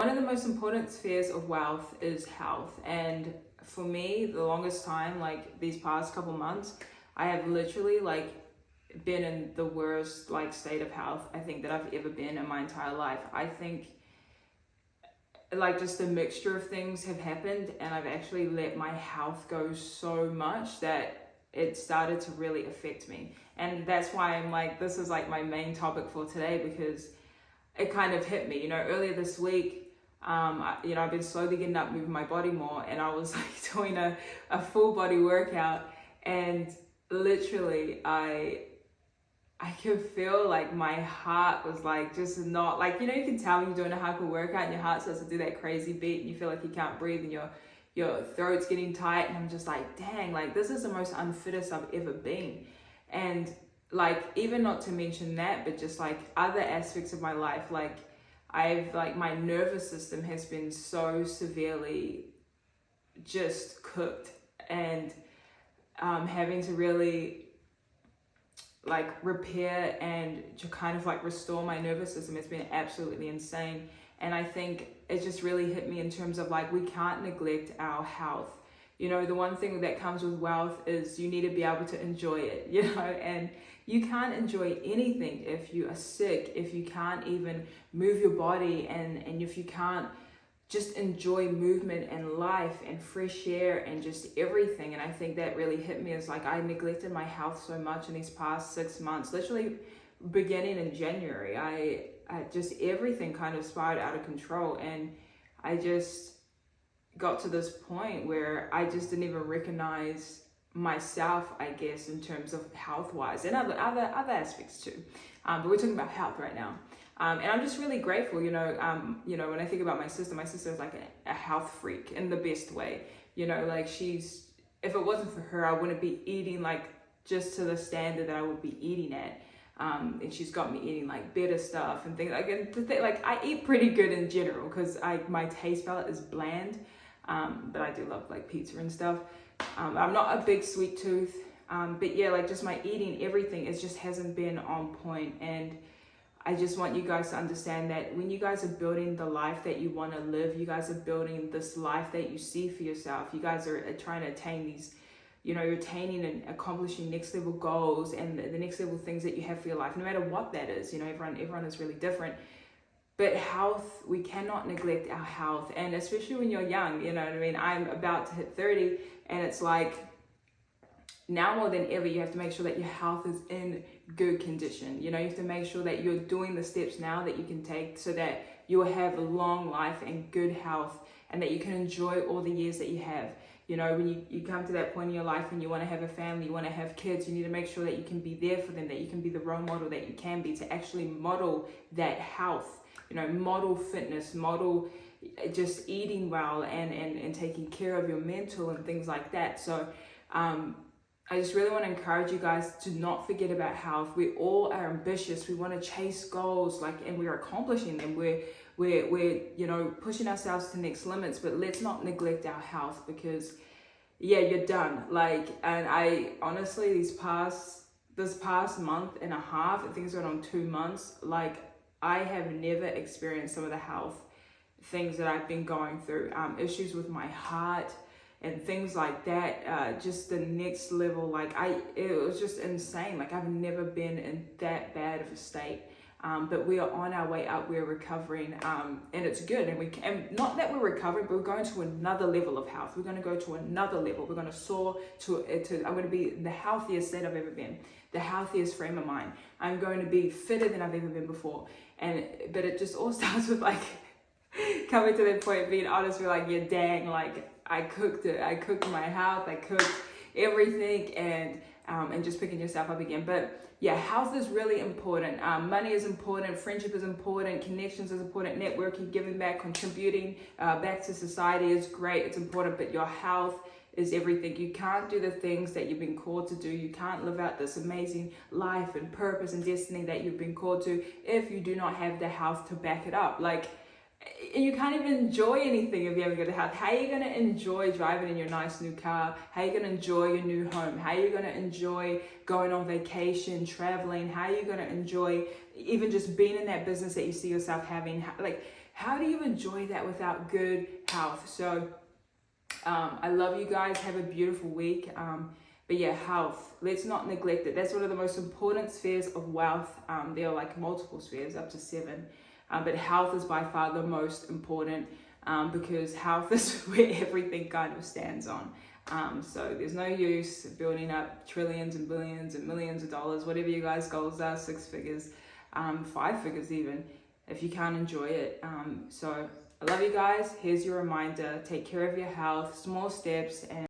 One of the most important spheres of wealth is health. And for me, the longest time, like these past couple months, I have literally like been in the worst like state of health I think that I've ever been in my entire life. I think like just a mixture of things have happened, and I've actually let my health go so much that it started to really affect me. And that's why I'm like, this is like my main topic for today, because it kind of hit me, earlier this week. I've been slowly getting up, moving my body more, and I was like doing a full body workout, and literally I could feel like my heart was like just not like, you can tell when you're doing a hardcore workout and your heart starts to do that crazy beat and you feel like you can't breathe and your throat's getting tight, and I'm just like, dang, like this is the most unfittest I've ever been. And like, even not to mention that, but just like other aspects of my life, like my nervous system has been so severely just cooked, and having to really like repair and to kind of like restore my nervous system has been absolutely insane. And I think it just really hit me in terms of like, we can't neglect our health. The one thing that comes with wealth is you need to be able to enjoy it, and you can't enjoy anything if you are sick, if you can't even move your body, and if you can't just enjoy movement and life and fresh air and just everything. And I think that really hit me, as like I neglected my health so much in these past 6 months, literally beginning in January. I just, everything kind of spiraled out of control, and I just got to this point where I just didn't even recognize myself, I guess, in terms of health wise, and other aspects too. But we're talking about health right now. And I'm just really grateful, when I think about my sister is like a health freak in the best way. Like if it wasn't for her, I wouldn't be eating like just to the standard that I would be eating at. And she's got me eating like better stuff and things like, like I eat pretty good in general, because my taste palette is bland. But I do love like pizza and stuff. I'm not a big sweet tooth. But yeah, like just my eating, everything, it just hasn't been on point. And I just want you guys to understand that when you guys are building the life that you want to live, you guys are building this life that you see for yourself. You guys are trying to attain these, you're attaining and accomplishing next level goals and the next level things that you have for your life, no matter what that is. Everyone is really different. But health, we cannot neglect our health. And especially when you're young, I'm about to hit 30, and it's like, now more than ever, you have to make sure that your health is in good condition. You have to make sure that you're doing the steps now that you can take so that you will have a long life and good health, and that you can enjoy all the years that you have. When you come to that point in your life when you want to have a family, you want to have kids, you need to make sure that you can be there for them, that you can be the role model that you can be, to actually model that health, model fitness, model just eating well and taking care of your mental and things like that. So, I just really want to encourage you guys to not forget about health. We all are ambitious. We want to chase goals, and we're accomplishing them. We're pushing ourselves to next limits, but let's not neglect our health, because you're done. And I honestly, this past month and a half, I think it's going on 2 months, I have never experienced some of the health things that I've been going through, issues with my heart, and things like that, just the next level. It was just insane. I've never been in that bad of a state. But we are on our way up. We're recovering, and it's good. And not that we're recovering, but we're going to another level of health. We're going to go to another level. We're going to soar to. I'm going to be the healthiest state I've ever been, the healthiest frame of mind. I'm going to be fitter than I've ever been before. But it just all starts with coming to that point, being honest. We're yeah, dang, I cooked it. I cooked my health. I cooked everything, and just picking yourself up again. But yeah, health is really important. Money is important. Friendship is important. Connections is important. Networking, giving back, contributing back to society is great. It's important. But your health is everything. You can't do the things that you've been called to do. You can't live out this amazing life and purpose and destiny that you've been called to if you do not have the health to back it up. You can't even enjoy anything if you haven't got a health. How are you going to enjoy driving in your nice new car? How are you going to enjoy your new home? How are you going to enjoy going on vacation, traveling? How are you going to enjoy even just being in that business that you see yourself having? how do you enjoy that without good health? So I love you guys. Have a beautiful week. But yeah, health. Let's not neglect it. That's one of the most important spheres of wealth. There are like multiple spheres, up to 7. But health is by far the most important because health is where everything kind of stands on. So there's no use building up trillions and billions and millions of dollars, whatever you guys' goals are, 6 figures, 5 figures even, if you can't enjoy it. So I love you guys. Here's your reminder. Take care of your health, small steps, and